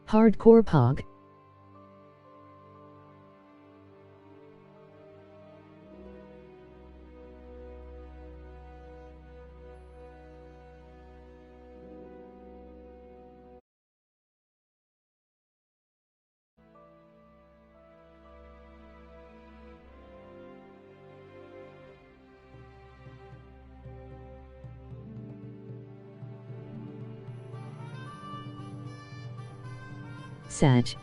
Hardcore pog. Sag.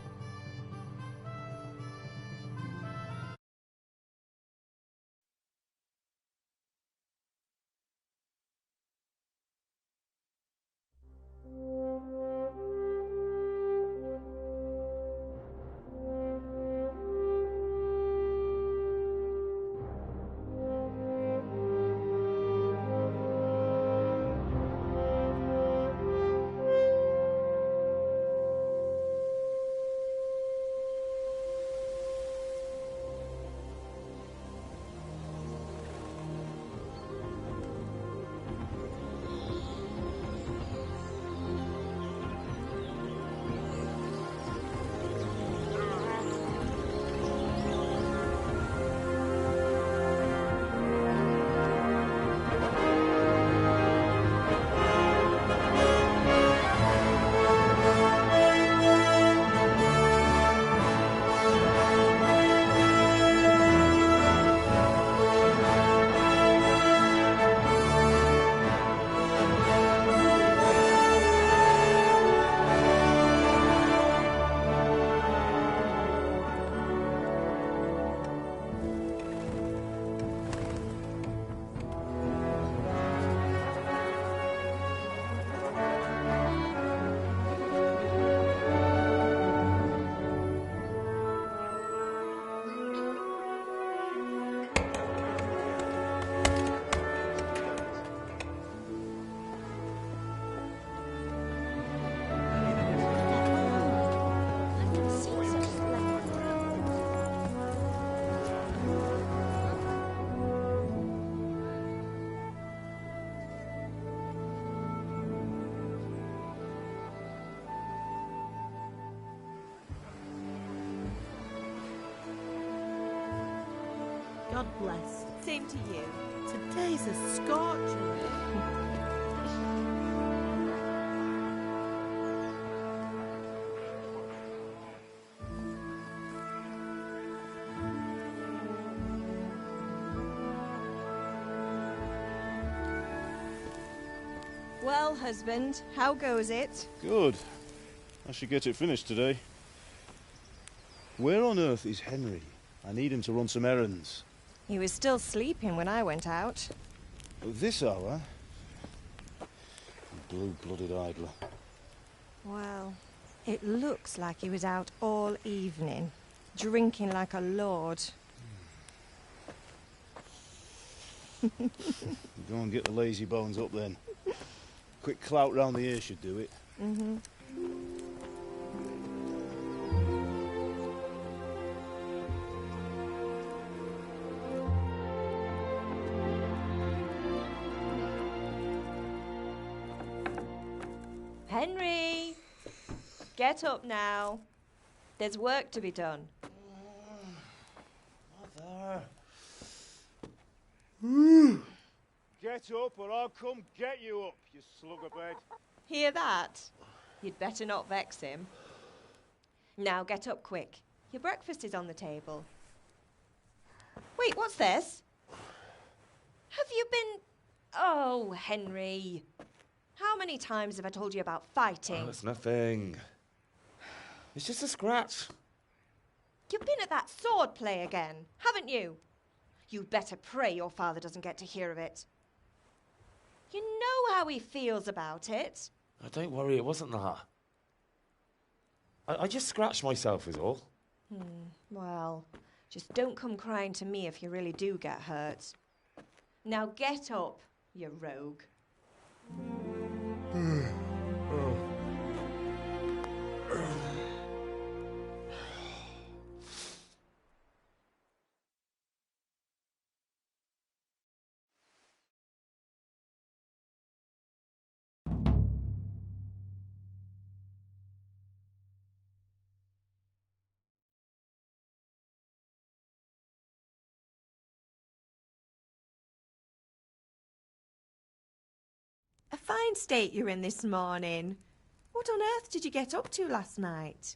God bless. Same to you. Today's a scorcher. Well, husband, how goes it? Good. I should get it finished today. Where on earth is Henry? I need him to run some errands. He was still sleeping when I went out. At this hour? Blue-blooded idler. Well, it looks like he was out all evening, drinking like a lord. Go and get the lazy bones up then. Quick clout round the ear should do it. Mm-hmm. Henry! Get up now. There's work to be done. Mother. Get up or I'll come get you up, you slug of bed. Hear that? You'd better not vex him. Now get up quick. Your breakfast is on the table. Wait, what's this? Have you been... Oh, Henry. How many times have I told you about fighting? Oh, it's nothing. It's just a scratch. You've been at that sword play again, haven't you? You'd better pray your father doesn't get to hear of it. You know how he feels about it. Oh, don't worry, it wasn't that. I just scratched myself is all. Well, just don't come crying to me if you really do get hurt. Now get up, you rogue. A fine state you're in this morning. What on earth did you get up to last night?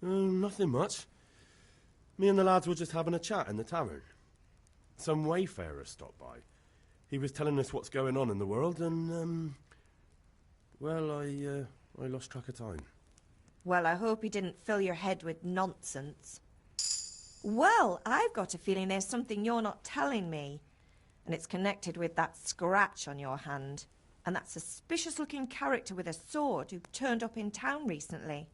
Nothing much. Me and the lads were just having a chat in the tavern. Some wayfarer stopped by. He was telling us what's going on in the world and, well, I lost track of time. Well, I hope he didn't fill your head with nonsense. Well, I've got a feeling there's something you're not telling me. And it's connected with that scratch on your hand. And that suspicious-looking character with a sword who turned up in town recently.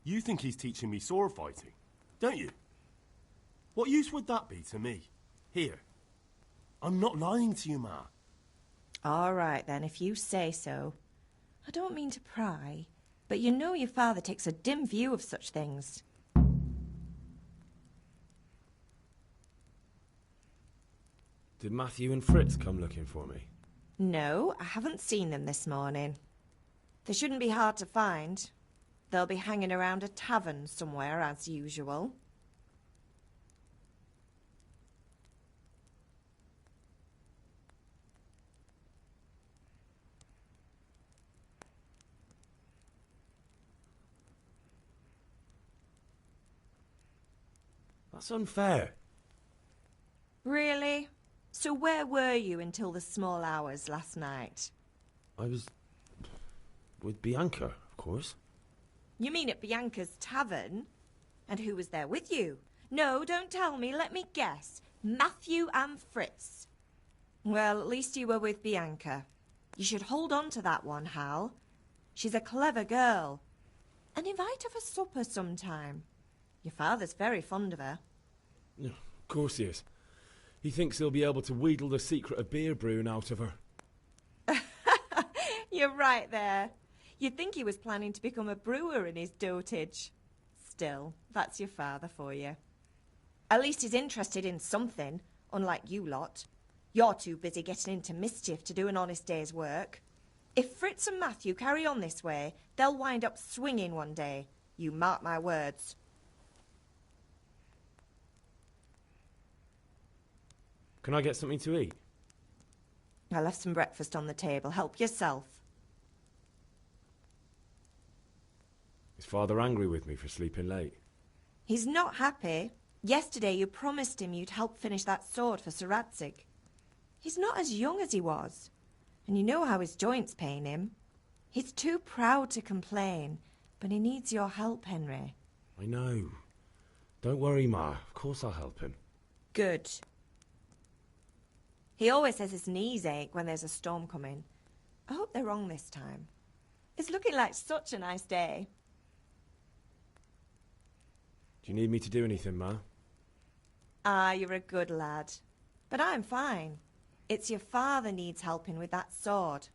You think he's teaching me sword fighting, don't you? What use would that be to me? Here. I'm not lying to you, Ma. All right, then, if you say so. I don't mean to pry, but you know your father takes a dim view of such things. Did Matthew and Fritz come looking for me? No, I haven't seen them this morning. They shouldn't be hard to find. They'll be hanging around a tavern somewhere, as usual. That's unfair. Really? So where were you until the small hours last night? I was with Bianca, of course. You mean at Bianca's tavern? And who was there with you? No, don't tell me, let me guess. Matthew and Fritz. Well, at least you were with Bianca. You should hold on to that one, Hal. She's a clever girl. And invite her for supper sometime. Your father's very fond of her. Yeah, of course he is. He thinks he'll be able to wheedle the secret of beer brewing out of her. You're right there. You'd think he was planning to become a brewer in his dotage. Still, that's your father for you. At least he's interested in something, unlike you lot. You're too busy getting into mischief to do an honest day's work. If Fritz and Matthew carry on this way, they'll wind up swinging one day. You mark my words. Can I get something to eat? I left some breakfast on the table. Help yourself. Is Father angry with me for sleeping late? He's not happy. Yesterday you promised him you'd help finish that sword for Sir Radzig. He's not as young as he was. And you know how his joints pain him. He's too proud to complain, but he needs your help, Henry. I know. Don't worry, Ma. Of course I'll help him. Good. He always says his knees ache when there's a storm coming. I hope they're wrong this time. It's looking like such a nice day. Do you need me to do anything, Ma? Ah, you're a good lad. But I'm fine. It's your father needs helping with that sword.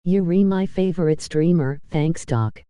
You re my favorite streamer, thanks Doc.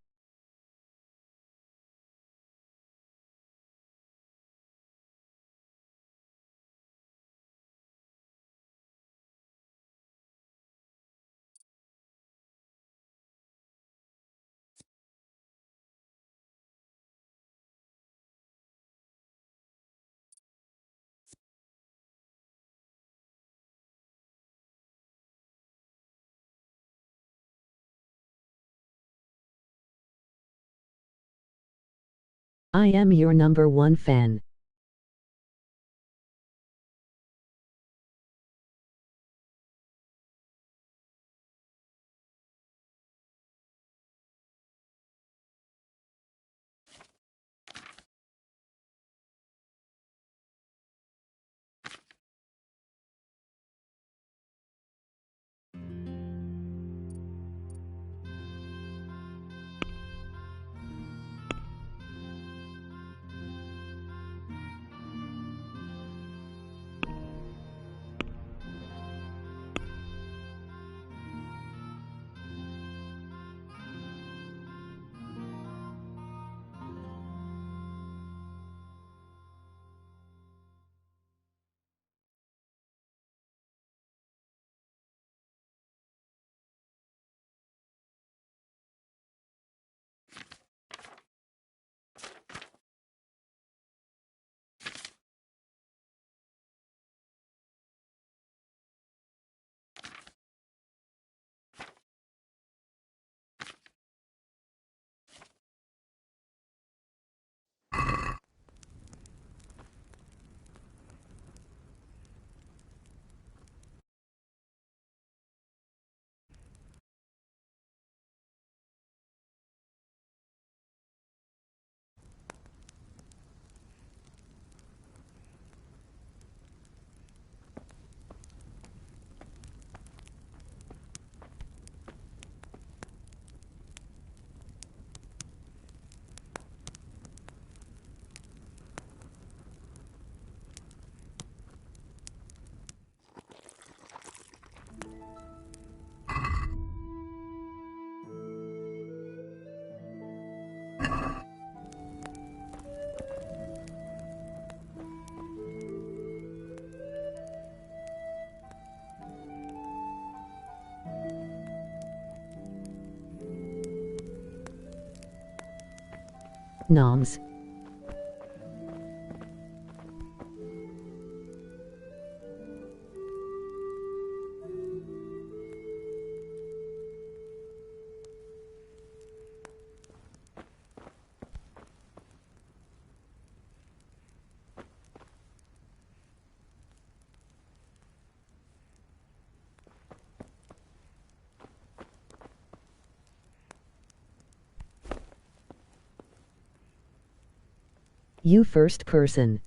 I am your #1 fan. Noms. You first person.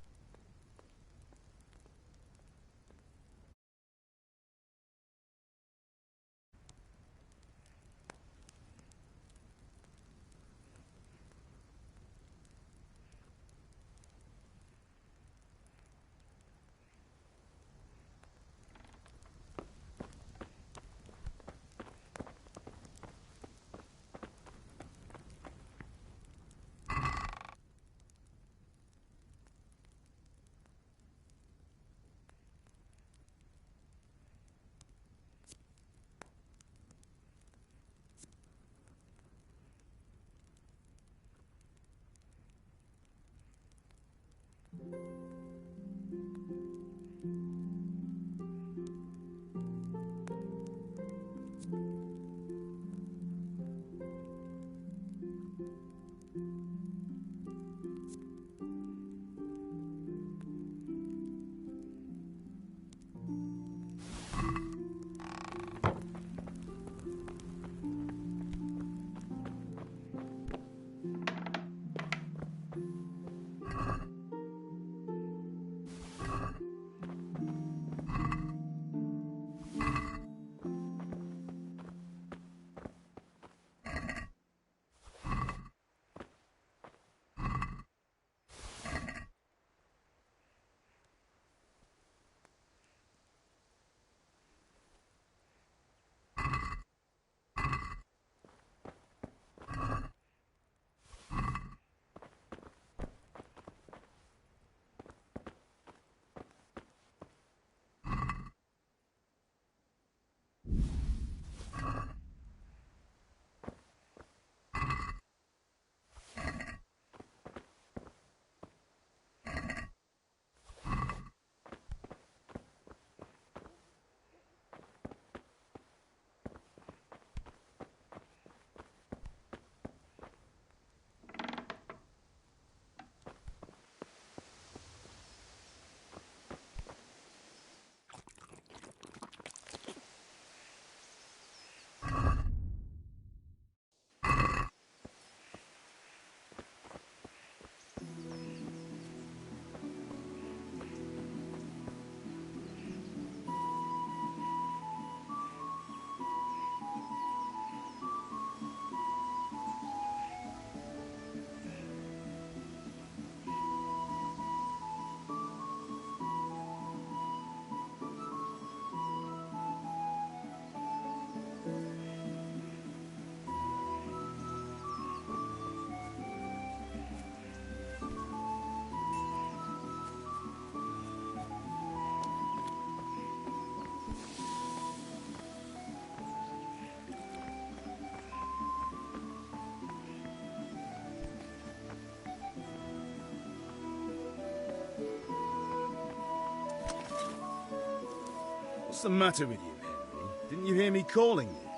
What's the matter with you, Henry? Didn't you hear me calling you?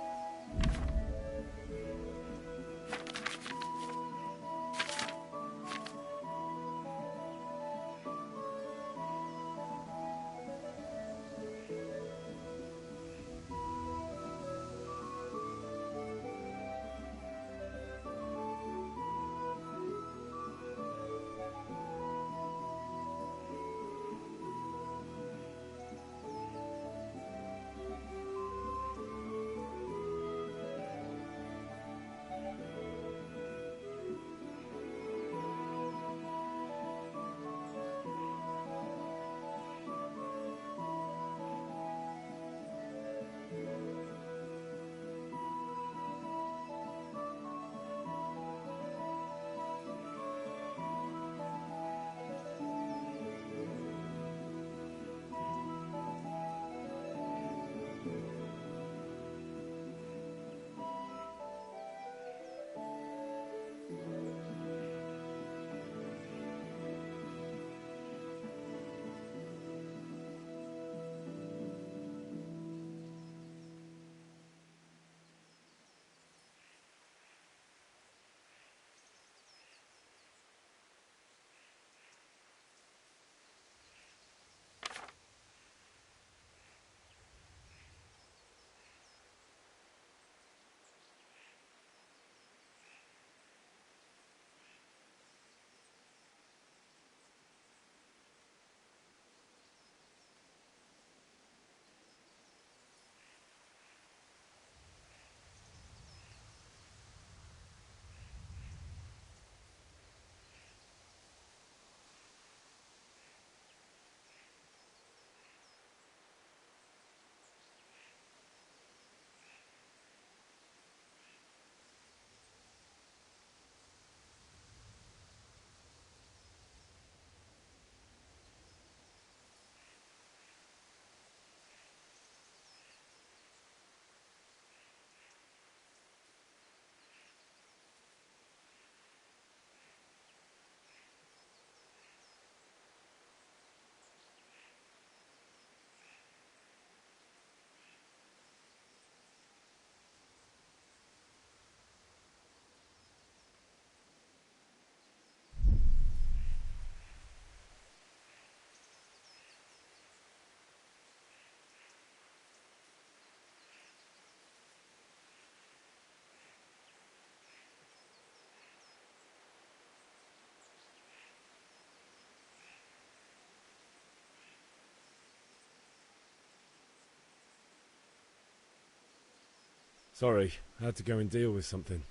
Sorry, I had to go and deal with something.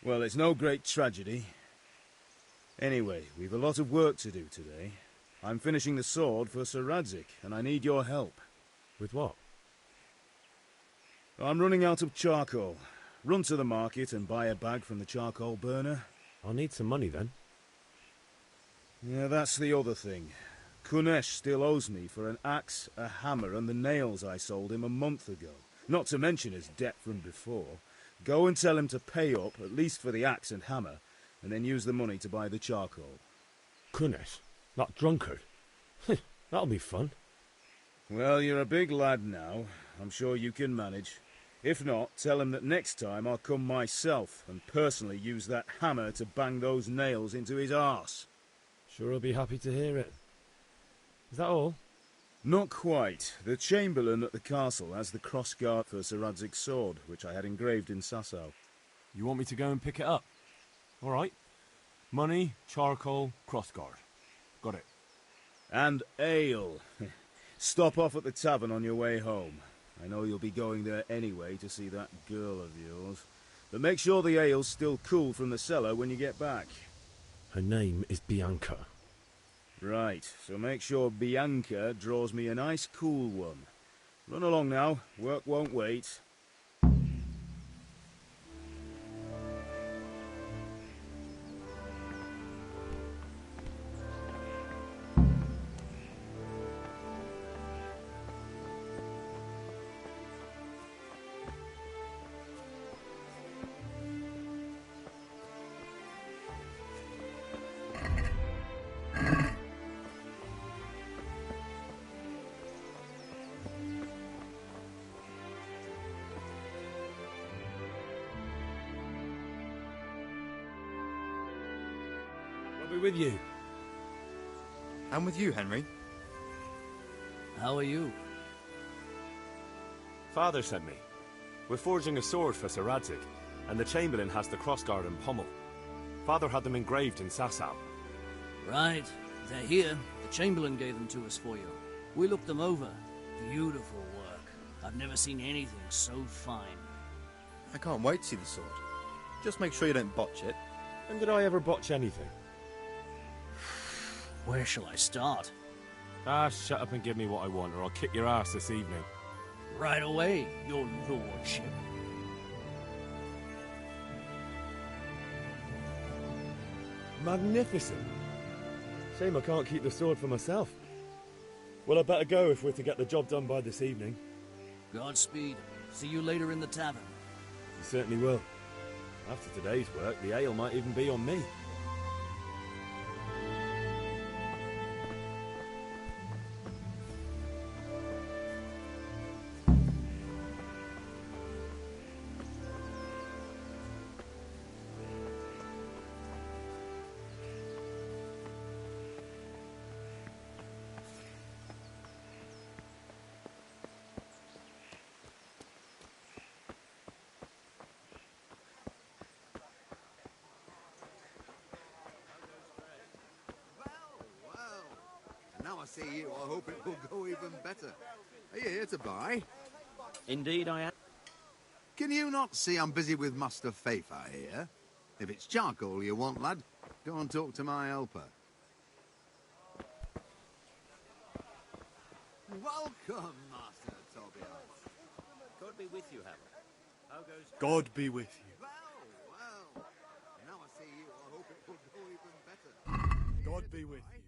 Well, it's no great tragedy. Anyway, we've a lot of work to do today. I'm finishing the sword for Sir Radzig, and I need your help. With what? I'm running out of charcoal. Run to the market and buy a bag from the charcoal burner. I'll need some money then. Yeah, that's the other thing. Kunesh still owes me for an axe, a hammer, and the nails I sold him a month ago. Not to mention his debt from before. Go and tell him to pay up, at least for the axe and hammer, and then use the money to buy the charcoal. Kunesh? That drunkard? That'll be fun. Well, you're a big lad now. I'm sure you can manage. If not, tell him that next time I'll come myself and personally use that hammer to bang those nails into his arse. Sure, I'll be happy to hear it. Is that all? Not quite. The Chamberlain at the castle has the crossguard for Sir Radzig's sword, which I had engraved in Sasau. You want me to go and pick it up? All right. Money, charcoal, crossguard. Got it. And ale. Stop off at the tavern on your way home. I know you'll be going there anyway to see that girl of yours. But make sure the ale's still cool from the cellar when you get back. Her name is Bianca. Right, so make sure Bianca draws me a nice cool one. Run along now, work won't wait. with you. And with you, Henry. How are you? Father sent me. We're forging a sword for Sir Radzig, and the Chamberlain has the crossguard and pommel. Father had them engraved in Sasau. Right. They're here. The Chamberlain gave them to us for you. We looked them over. Beautiful work. I've never seen anything so fine. I can't wait to see the sword. Just make sure you don't botch it. When did I ever botch anything? Where shall I start? Ah, shut up and give me what I want, or I'll kick your ass this evening. Right away, your lordship. Magnificent. Shame I can't keep the sword for myself. Well, I better go if we're to get the job done by this evening. Godspeed. See you later in the tavern. You certainly will. After today's work, the ale might even be on me. Now I see you, I hope it will go even better. Are you here to buy? Indeed I am. Can you not see I'm busy with Master Fafa here? If it's charcoal you want, lad, go and talk to my helper. Welcome, Master Tobias. God be with you, Hammer. How goes... God be with you. Well. Now I see you, I hope it will go even better. God be with you.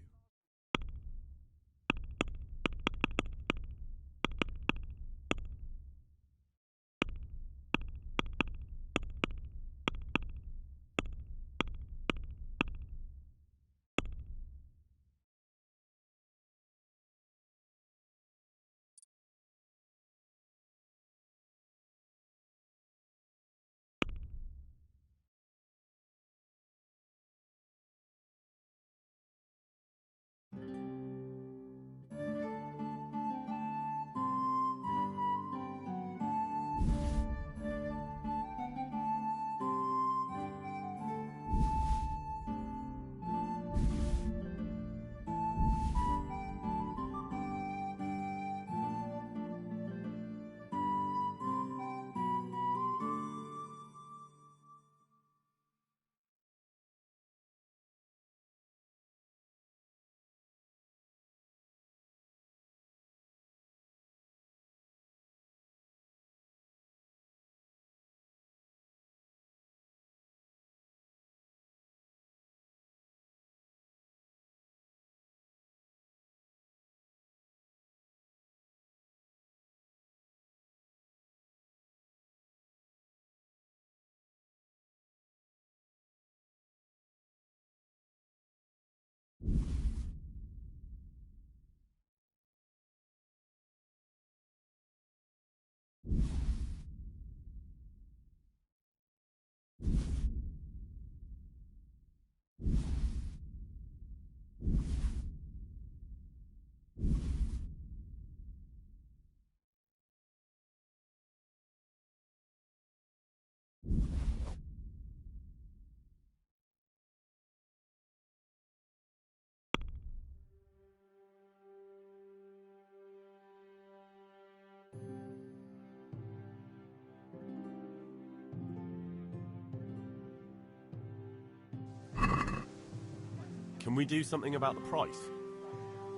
Can we do something about the price?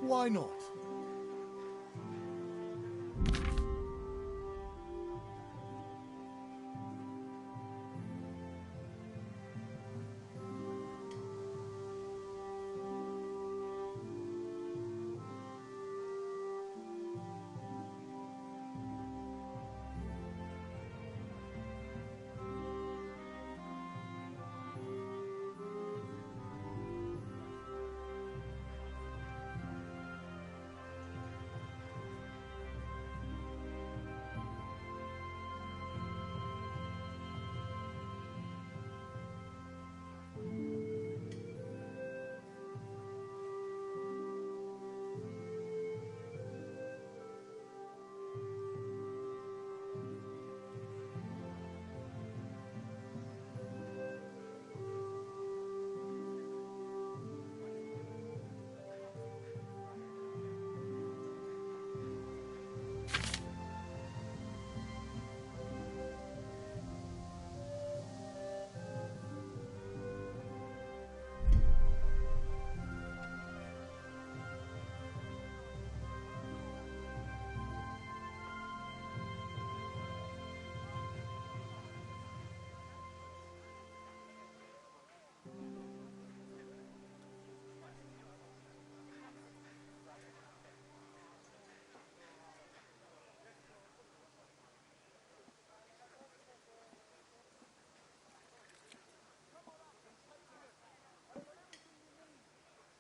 Why not?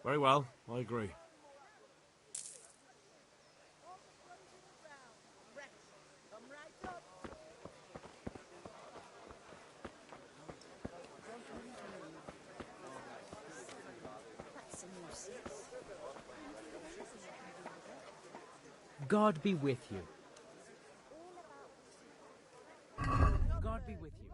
Very well, I agree. God be with you. God be with you.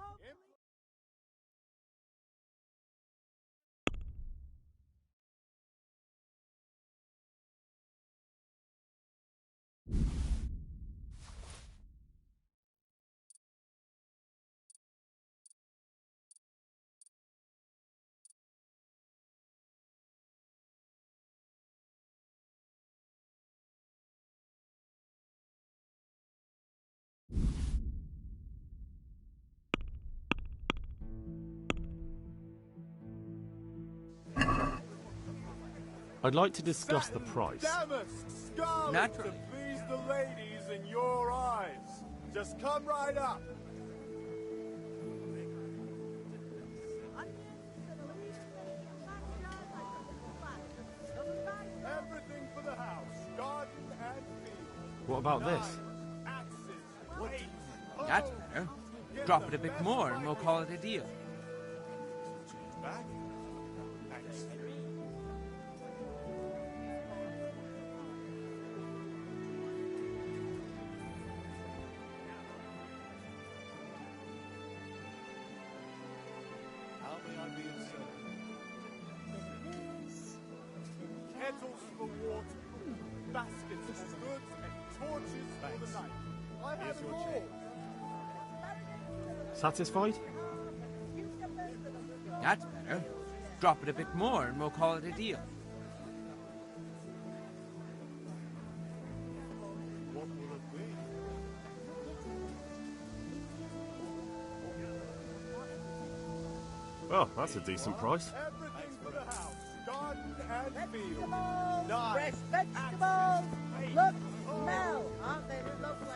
I'd like to discuss the price. Damask scarlet Naturally. to please the ladies in your eyes. Just come right up. Everything for the house, garden and field. What about this? Axes, weights, That's better. Drop it a bit more and we'll call it a deal. back. Thanks. How may I be of service? Kettles for water, baskets for goods, and torches for the night. I have it all. Satisfied? That's better. Drop it a bit more and we'll call it a deal. What will it be? Well, that's a decent price. Everything for the house, garden and field. Vegetables! Knives, Fresh vegetables! Look, smell! Aren't they lovely?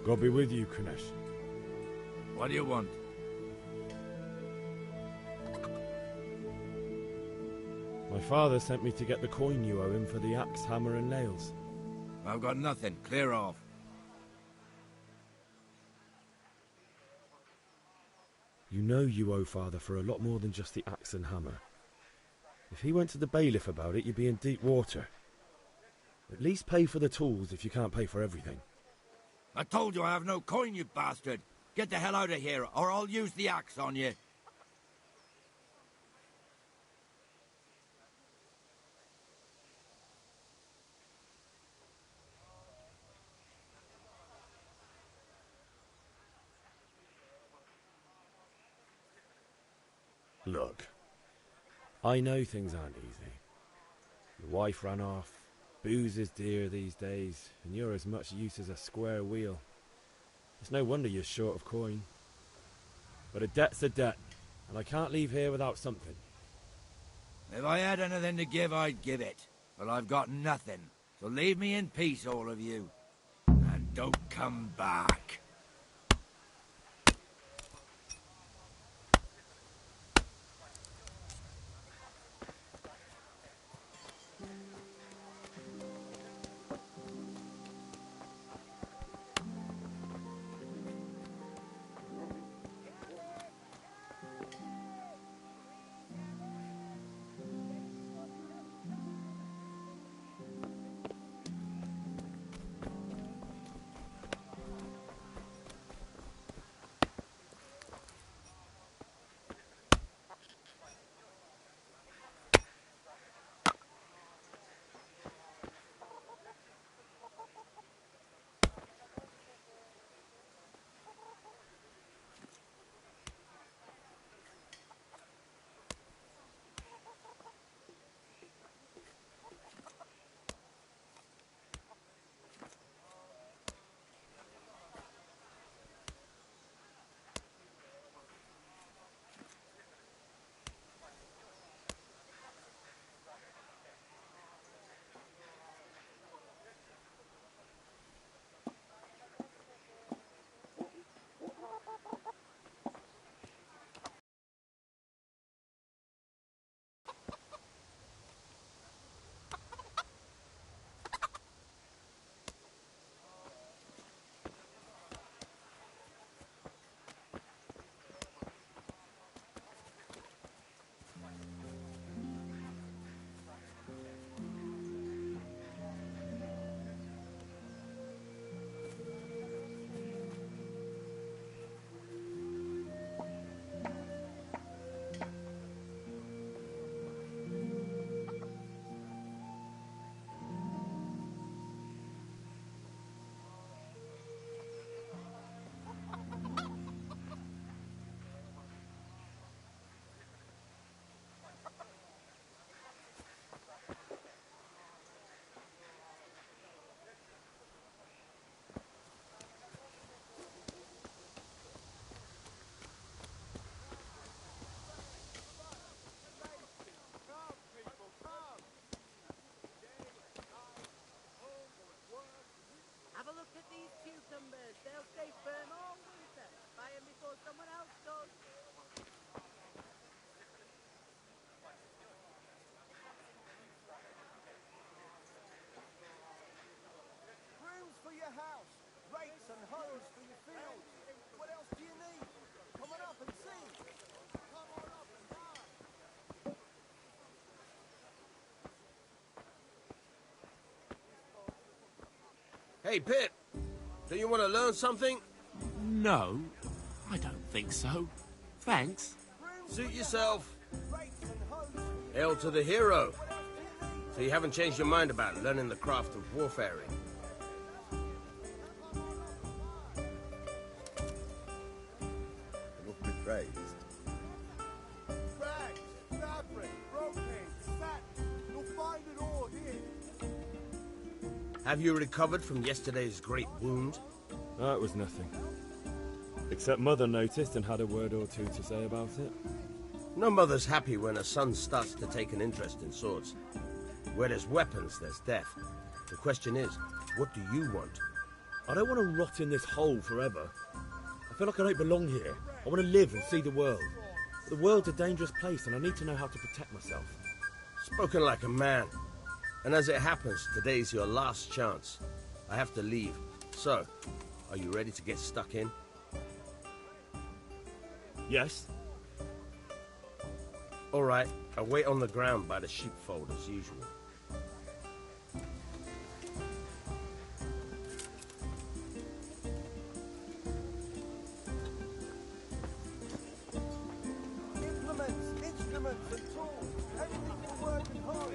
God be with you, Kunesh. What do you want? My father sent me to get the coin you owe him for the axe, hammer and nails. I've got nothing. Clear off. You know you owe father for a lot more than just the axe and hammer. If he went to the bailiff about it, you'd be in deep water. At least pay for the tools if you can't pay for everything. I told you I have no coin, you bastard. Get the hell out of here, or I'll use the axe on you. Look, I know things aren't easy. Your wife ran off, booze is dear these days, and you're as much use as a square wheel. It's no wonder you're short of coin. But a debt's a debt, and I can't leave here without something. If I had anything to give, I'd give it. But I've got nothing. So leave me in peace, all of you. And don't come back. Hey, Pip. Do you want to learn something? No, I don't think so. Thanks. Suit yourself. Hail to the hero. So you haven't changed your mind about learning the craft of warfaring? It will be praised. Rags, fabric, brocade, satin. You'll find it all here. Have you recovered from yesterday's great wound? No, it was nothing. Except Mother noticed and had a word or two to say about it. No mother's happy when a son starts to take an interest in swords. Where there's weapons, there's death. The question is, what do you want? I don't want to rot in this hole forever. I feel like I don't belong here. I want to live and see the world. The world's a dangerous place and I need to know how to protect myself. Spoken like a man. And as it happens, today's your last chance. I have to leave. So, are you ready to get stuck in? Yes. All right, I'll wait on the ground by the sheepfold as usual. Implements, instruments, and tools. Anything for working hard.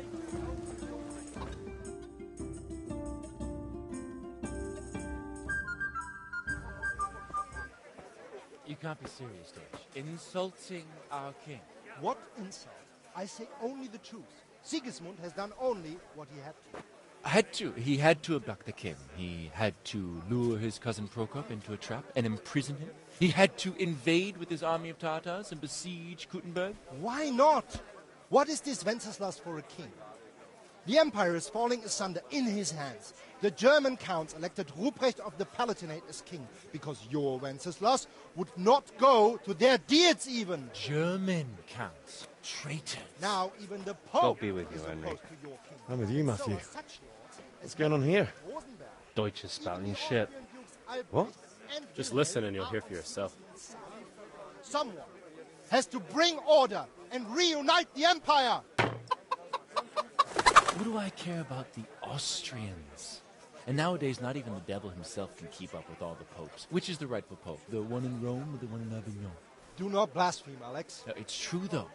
You can't be serious, Deutsch. Insulting our king. What insult? I say only the truth. Sigismund has done only what he had to. He had to abduct the king. He had to lure his cousin Prokop into a trap and imprison him. He had to invade with his army of Tartars and besiege Kuttenberg. Why not? What is this Wenceslas for a king? The empire is falling asunder in his hands. The German counts elected Ruprecht of the Palatinate as king because your Wenceslas would not go to their deeds even. German counts. Traitors. Now even the Pope God be with you, is Henry. opposed to your king. I'm with you, Matthew. So such lords What's as going on here? Rosenberg, Deutsch is spouting shit. What? and Just listen and you'll hear for yourself. someone has to bring order and reunite the empire. What do I care about the Austrians? And nowadays, not even the devil himself can keep up with all the popes. Which is the rightful pope? The one in Rome or the one in Avignon? Do not blaspheme, Alex. No, it's true, though.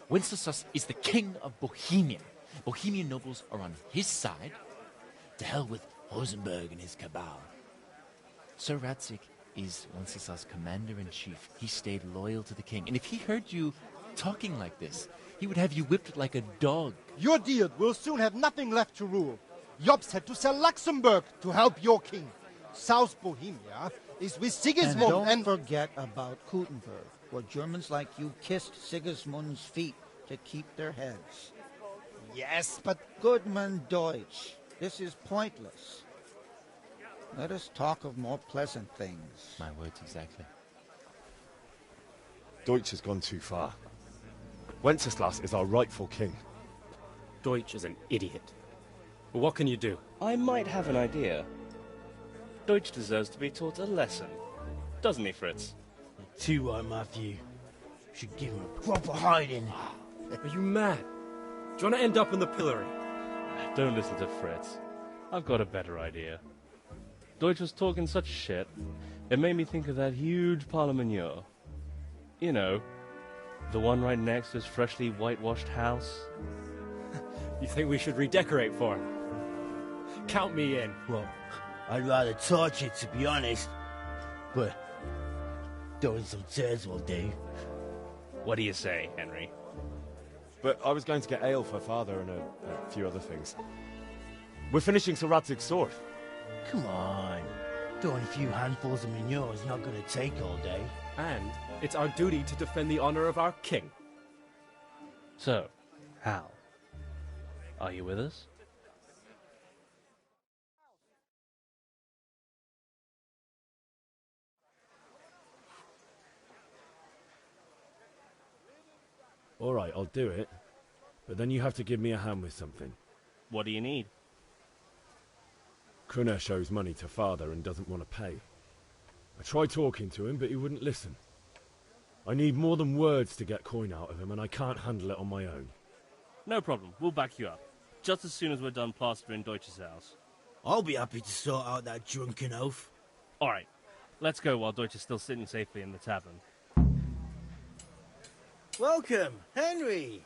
Wenceslas is the king of Bohemia. Bohemian nobles are on his side. To hell with Rosenberg and his cabal. Sir Radzik is Wenceslas' commander-in-chief. He stayed loyal to the king. And if he heard you talking like this, he would have you whipped like a dog. Your deed will soon have nothing left to rule. Jobst had to sell Luxembourg to help your king. South Bohemia is with Sigismund And don't forget about Kuttenberg, where Germans like you kissed Sigismund's feet to keep their heads. Yes, but... Goodman Deutsch, this is pointless. Let us talk of more pleasant things. My words exactly. Deutsch has gone too far. Wenceslas is our rightful king. Deutsch is an idiot. But what can you do? I might have an idea. Deutsch deserves to be taught a lesson. Doesn't he, Fritz? Too right, Matthew. Should give him a proper hiding. Are you mad? Do you want to end up in the pillory? Don't listen to Fritz. I've got a better idea. Deutsch was talking such shit, it made me think of that huge parliament. You know, the one right next to his freshly whitewashed house. You think we should redecorate for him? Count me in. Well, I'd rather torch it, to be honest. But throwing some tears will do. What do you say, Henry? But I was going to get ale for father and a few other things. We're finishing Sir Radzig's sword. Come on. Throwing a few handfuls of manure is not going to take all day. And it's our duty to defend the honor of our king. So, Hal, are you with us? All right, I'll do it. But then you have to give me a hand with something. What do you need? Kunesh owes money to father and doesn't want to pay. I tried talking to him, but he wouldn't listen. I need more than words to get coin out of him, and I can't handle it on my own. No problem. We'll back you up. Just as soon as we're done plastering Deutsch's house. I'll be happy to sort out that drunken oaf. Alright, let's go while Deutsch is still sitting safely in the tavern. Welcome, Henry.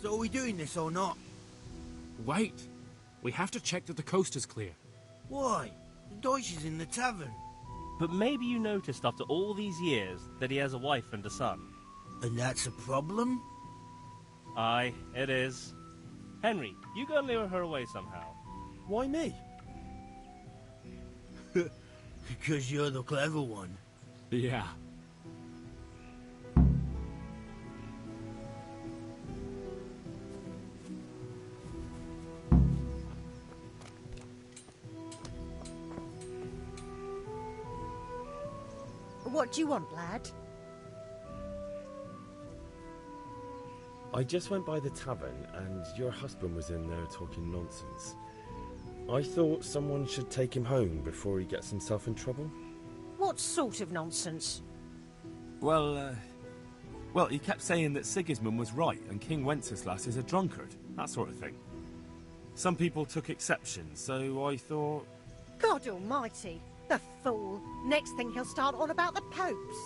So are we doing this or not? Wait. We have to check that the coast is clear. Why? The Deutsch is in the tavern. But maybe you noticed after all these years that he has a wife and a son. And that's a problem? Aye, it is. Henry, you go and lure her away somehow. Why me? Because you're the clever one. Yeah. What do you want, lad? I just went by the tavern and your husband was in there talking nonsense. I thought someone should take him home before he gets himself in trouble. What sort of nonsense? Well, he kept saying that Sigismund was right and King Wenceslas is a drunkard, that sort of thing. Some people took exception, so I thought... God almighty, the fool. Next thing he'll start on about the popes.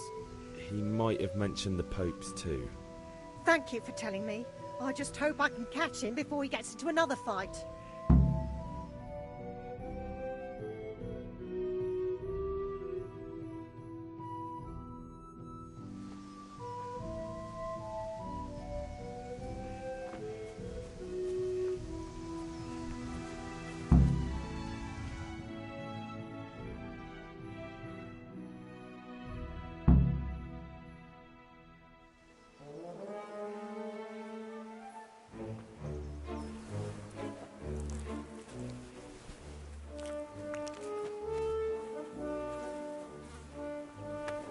He might have mentioned the popes too. Thank you for telling me. I just hope I can catch him before he gets into another fight.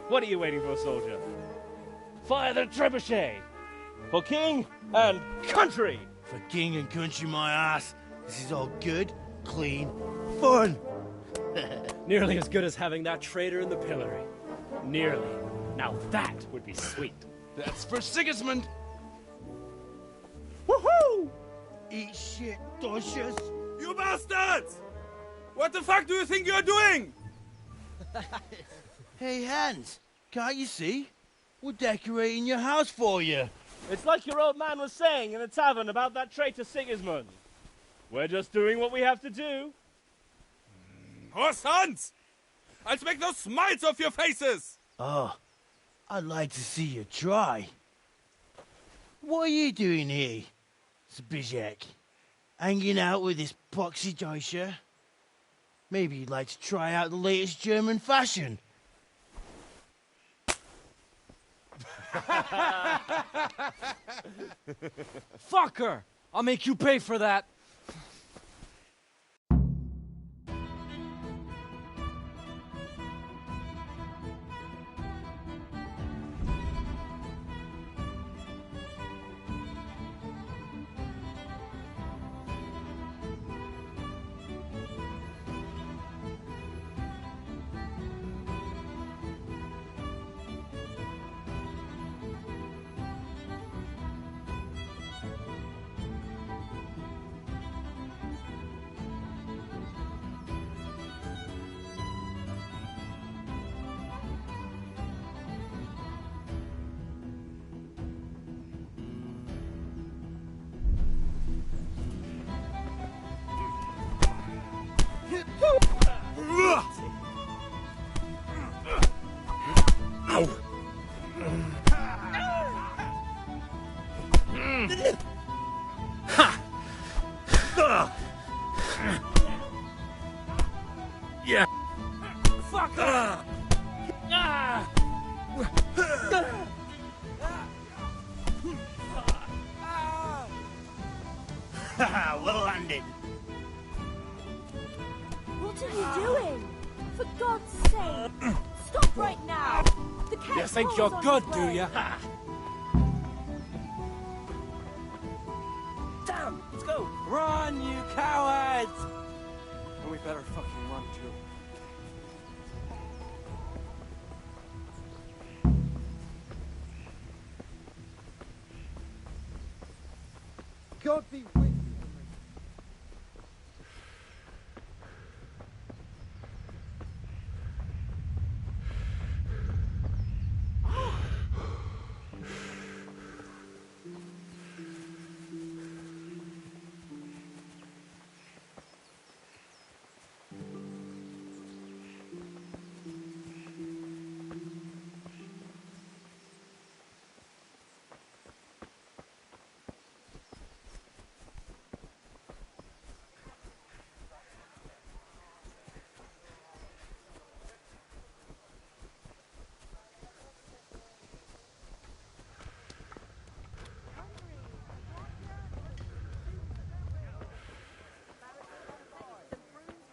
What are you waiting for, soldier? Fire the trebuchet! For king and country! For king and country, my ass. This is all good, clean, fun. Nearly as good as having that traitor in the pillory. Nearly. Now that would be sweet. That's for Sigismund! Woohoo! Eat shit, Deutsches. You bastards! What the fuck do you think you're doing? Hey, Hans, can't you see? We're decorating your house for you. It's like your old man was saying in the tavern about that traitor Sigismund. We're just doing what we have to do. Horse Hans! I'll make those smiles off your faces! Oh, I'd like to see you try. What are you doing here, Zbigniew? Hanging out with this poxy Deutscher? Maybe you'd like to try out the latest German fashion. Fucker! I'll make you pay for that. Yeah. Fuck! Well landed. What are you doing? For God's sake, stop right now. The cat You think falls you're on good, his do way. you? Damn! Let's go! Run, you cowards! And we better fucking run too. God be with you.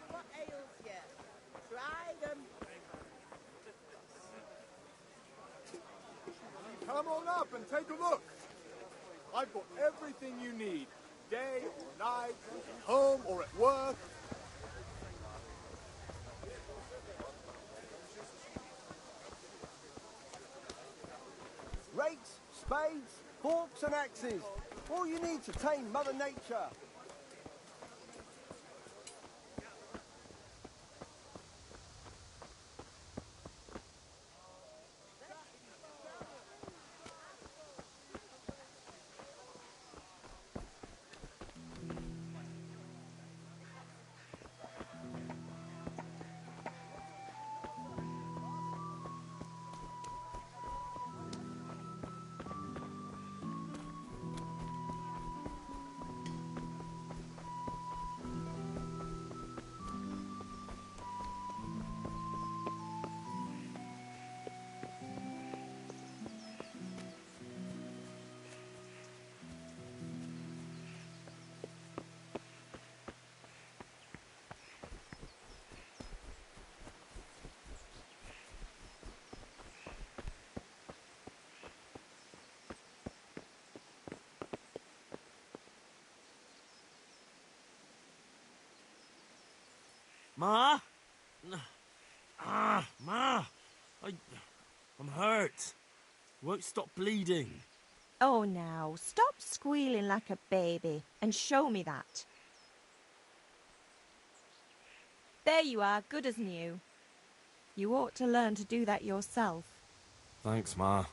What ails you? Try them. Come on up and take a look. I've got everything you need, day or night, at home or at work. Rakes, spades, forks and axes. All you need to tame Mother Nature. Ma? Ma! I'm hurt. Won't stop bleeding. Oh, now, stop squealing like a baby and show me that. There you are, good as new. You ought to learn to do that yourself. Thanks, Ma.